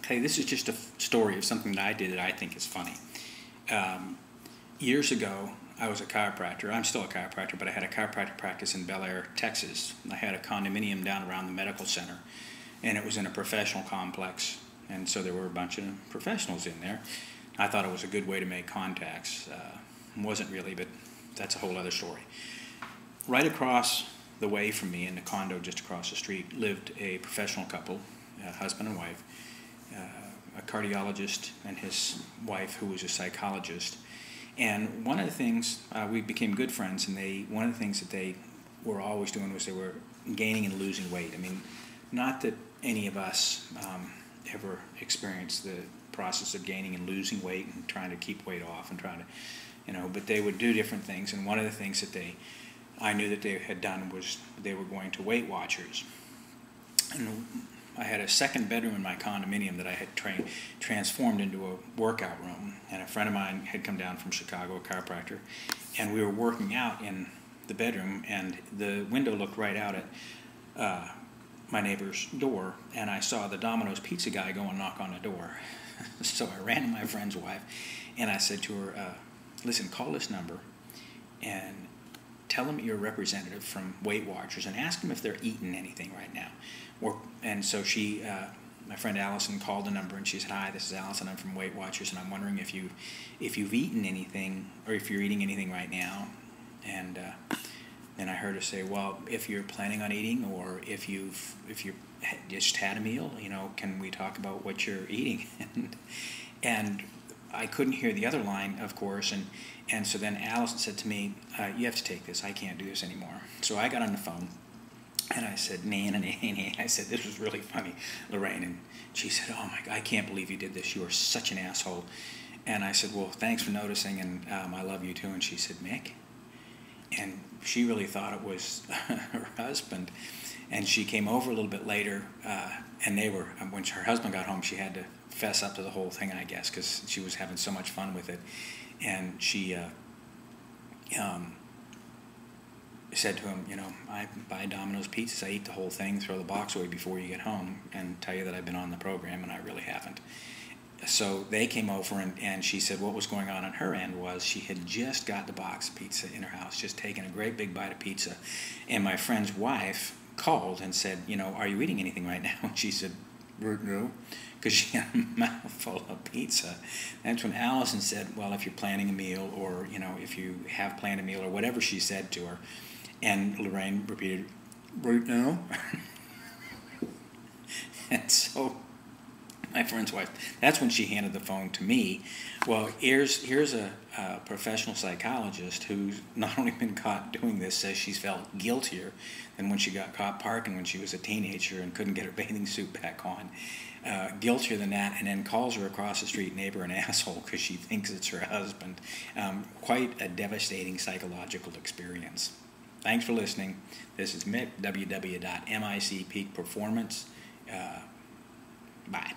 tell you, this is just a story of something that I did that I think is funny. Years ago, I was a chiropractor. I'm still a chiropractor, but I had a chiropractic practice in Bel Air, Texas. I had a condominium down around the medical center, and it was in a professional complex, and so there were a bunch of professionals in there. I thought it was a good way to make contacts. Wasn't really, but that's a whole other story. Right across the way from me, in the condo just across the street, lived a professional couple, husband and wife, a cardiologist and his wife, who was a psychologist. And one of the things, we became good friends, and one of the things that they were always doing was they were gaining and losing weight. I mean, not that any of us ever experienced the process of gaining and losing weight and trying to keep weight off and trying to, but they would do different things. And one of the things that I knew that they had done was they were going to Weight Watchers. And I had a second bedroom in my condominium that I had transformed into a workout room. And a friend of mine had come down from Chicago, a chiropractor, and we were working out in the bedroom, and the window looked right out at my neighbor's door, and I saw the Domino's pizza guy go and knock on the door. So I ran to my friend's wife, and I said to her, listen, call this number and tell them you're a representative from Weight Watchers and ask them if they're eating anything right now. And so she, my friend Allison, called the number, and she said, hi, this is Allison, I'm from Weight Watchers, and I'm wondering if you've eaten anything, or if you're eating anything right now. And then I heard her say, well, if you're planning on eating, or if you just had a meal, can we talk about what you're eating? And I couldn't hear the other line, of course, and so then Allison said to me, you have to take this, I can't do this anymore. So I got on the phone, and I said, nah. I said, this was really funny, Lorraine. And she said, oh my God, I can't believe you did this, you are such an asshole. And I said, well, thanks for noticing, and I love you too. And she said, Mick? And she really thought it was her husband. And she came over a little bit later, and when her husband got home, she had to fess up to the whole thing, I guess, because she was having so much fun with it. And she said to him, I buy Domino's pizzas, I eat the whole thing, throw the box away before you get home, and tell you that I've been on the program, and I really haven't. So they came over, and she said what was going on her end was she had just got the box of pizza in her house, just taken a great big bite of pizza. And my friend's wife called and said, are you eating anything right now? And she said, no, because she had a mouthful of pizza. That's when Allison said, well, if you're planning a meal, or, if you have planned a meal, or whatever she said to her. And Lorraine repeated, no. And so my friend's wife, that's when she handed the phone to me. Well, here's a professional psychologist who's not only been caught doing this, says she's felt guiltier than when she got caught parking when she was a teenager and couldn't get her bathing suit back on. Guiltier than that, and then calls her across the street neighbor an asshole because she thinks it's her husband. Quite a devastating psychological experience. Thanks for listening. This is Mick, www.micpeakperformance. Bye.